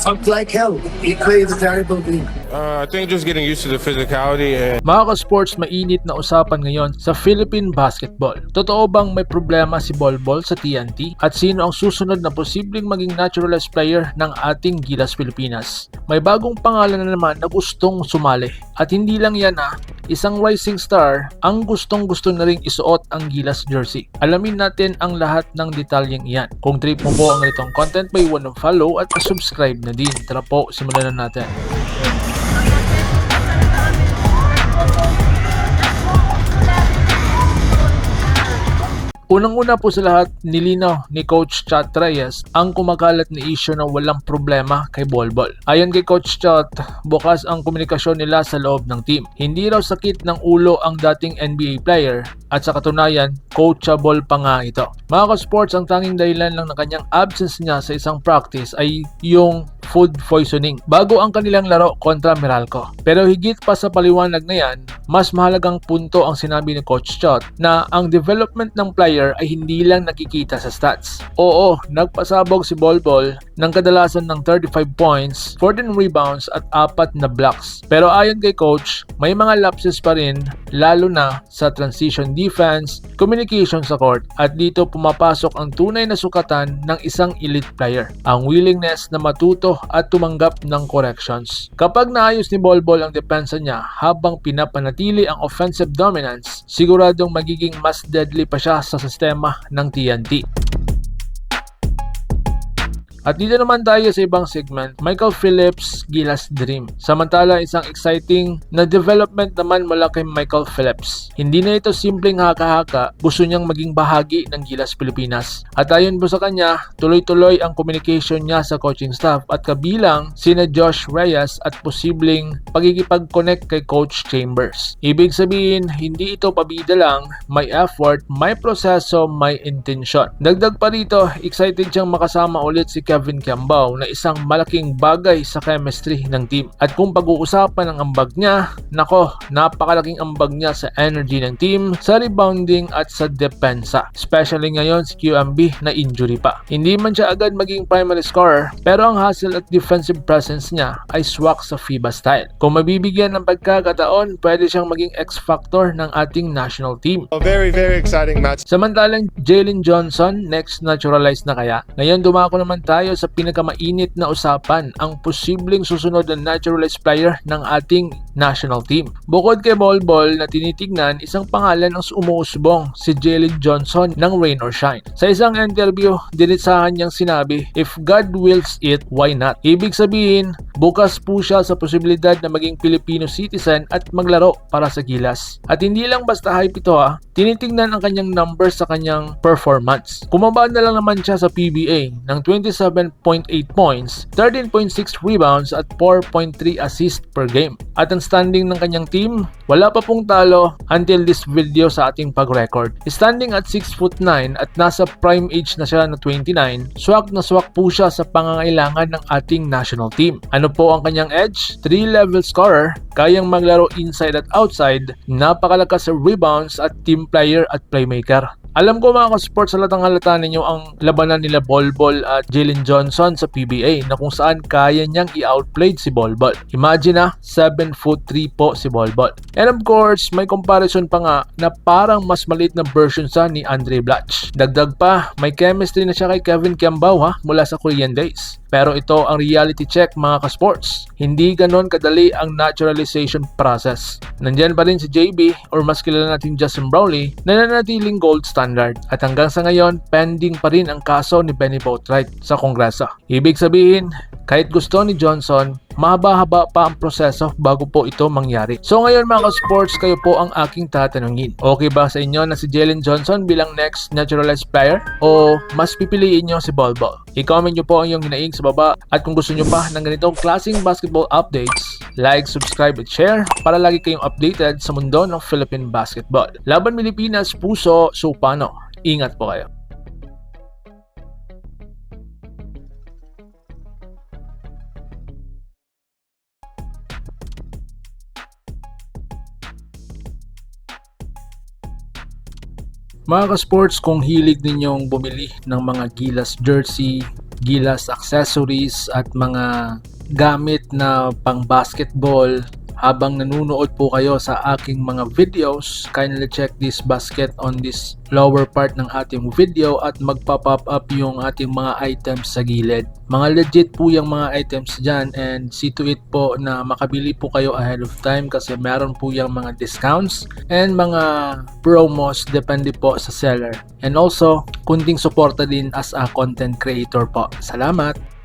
like hell. He plays a terrible game. I think just getting used to the physicality and Mga ka-sports, mainit na usapan ngayon sa Philippine basketball. Totoo bang may problema si Bolbol sa TNT? At sino ang susunod na posibleng maging naturalized player ng ating Gilas Pilipinas? May bagong pangalan na naman na gustong sumali. At hindi lang yan isang rising star ang gustong-gusto na ring isuot ang Gilas jersey. Alamin natin ang lahat ng detalyeng iyan. Kung trip mo po ang itong content, may iwan ng follow at subscribe na din. Tara po, simulan na natin. Unang-una po sa lahat, nilinaw ni Coach Chat Reyes ang kumakalat na issue na walang problema kay Bolbol. Ayon kay Coach Chat, bukas ang komunikasyon nila sa loob ng team. Hindi raw sakit ng ulo ang dating NBA player at sa katunayan, coachable pa nga ito. Mga ka-sports, ang tanging dahilan lang ng kanyang absence niya sa isang practice ay yung food poisoning bago ang kanilang laro kontra Meralco. Pero higit pa sa paliwanag na yan, mas mahalagang punto ang sinabi ni Coach Chat na ang development ng player ay hindi lang nakikita sa stats. Oo, nagpasabog si Bolbol ng kadalasan ng 35 points, 14 rebounds at 4 na blocks. Pero ayon kay Coach, may mga lapses pa rin lalo na sa transition defense, communication sa court at dito pumapasok ang tunay na sukatan ng isang elite player, ang willingness na matuto at tumanggap ng corrections. Kapag naayos ni Bolbol ang depensa niya habang pinapanatili ang offensive dominance, siguradong magiging mas deadly pa siya sa sistema ng TNT. At dito naman tayo sa ibang segment, Michael Phillips, Gilas Dream. Samantala, isang exciting na development naman mula kay Michael Phillips. Hindi na ito simpleng haka-haka, gusto niyang maging bahagi ng Gilas Pilipinas. At ayon po sa kanya, tuloy-tuloy ang communication niya sa coaching staff at kabilang sina Josh Reyes at posibleng pagkikipag-connect kay Coach Chambers. Ibig sabihin, hindi ito pabida lang, may effort, may proseso, may intention. Dagdag pa rito, excited siyang makasama ulit si Kevin Kiambao na isang malaking bagay sa chemistry ng team. At kung pag-uusapan ang ambag niya, nako, napakalaking ambag niya sa energy ng team, sa rebounding at sa depensa. Especially ngayon si QMB na injury pa. Hindi man siya agad maging primary scorer, pero ang hustle at defensive presence niya ay swak sa FIBA style. Kung mabibigyan ng pagkakataon, pwede siyang maging X-factor ng ating national team. a very, very exciting match. Samantalang Jalen Johnson, next naturalized na kaya? Ngayon dumako naman tayo sa pinakamainit na usapan, ang posibleng susunod na naturalized player ng ating national team. Bukod kay Bolbol na tinitignan, isang pangalan ang umuusbong, si Jalen Johnson ng Rain or Shine. Sa isang interview, diretsahan niyang sinabi, "If God wills it, why not?" Ibig sabihin, bukas po siya sa posibilidad na maging Filipino citizen at maglaro para sa Gilas. At hindi lang basta hype ito tinitingnan ang kanyang numbers sa kanyang performance. Kumaba na lang naman siya sa PBA ng 27.8 points, 13.6 rebounds at 4.3 assists per game. At ang standing ng kanyang team, wala pa pong talo until this video sa ating pag-record. Standing at 6'9" at nasa prime age na siya na 29, swak na swak po siya sa pangangailangan ng ating national team. Ano po ang kanyang edge? 3-level scorer, kayang maglaro inside at outside, napakalakas sa rebounds at team player at playmaker. Alam ko mga ka-sports, halatang halata ninyo ang labanan nila Bolbol at Jalen Johnson sa PBA na kung saan kaya niyang i-outplayed si Bolbol. Imagine 7'3" po si Bolbol. And of course, may comparison pa nga na parang mas maliit na version sa ni Andre Blatch. Dagdag pa, may chemistry na siya kay Kevin Kiambao mula sa Korean days. Pero ito ang reality check mga ka-sports. Hindi ganon kadali ang naturalization process. Nandyan pa rin si JB or mas kilala natin Justin Brownlee na nanatiling gold standard. At hanggang sa ngayon, pending pa rin ang kaso ni Benny Boatwright sa Kongreso. Ibig sabihin, kahit gusto ni Johnson, mahaba-haba pa ang proseso bago po ito mangyari. So ngayon mga ka-sports, kayo po ang aking tatanungin. Okay ba sa inyo na si Jalen Johnson bilang next naturalized player? O mas pipiliin nyo si Bolbol? I-comment nyo po ang iyong hinaing sa baba. At kung gusto nyo pa ng ganitong klaseng basketball updates, like, subscribe at share para lagi kayong updated sa mundo ng Philippine basketball. Laban Pilipinas, puso, supano. Ingat po kayo. Mga ka-sports, kung hilig ninyong bumili ng mga Gilas jersey, gilas accessories at mga gamit na pang basketball. Habang nanunood po kayo sa aking mga videos, kindly check this basket on this lower part ng ating video at magpa-pop up yung ating mga items sa gilid. Mga legit po yung mga items dyan, and see to it po na makabili po kayo ahead of time kasi meron po yung mga discounts and mga promos depende po sa seller. And also, kunting suporta din as a content creator po. Salamat!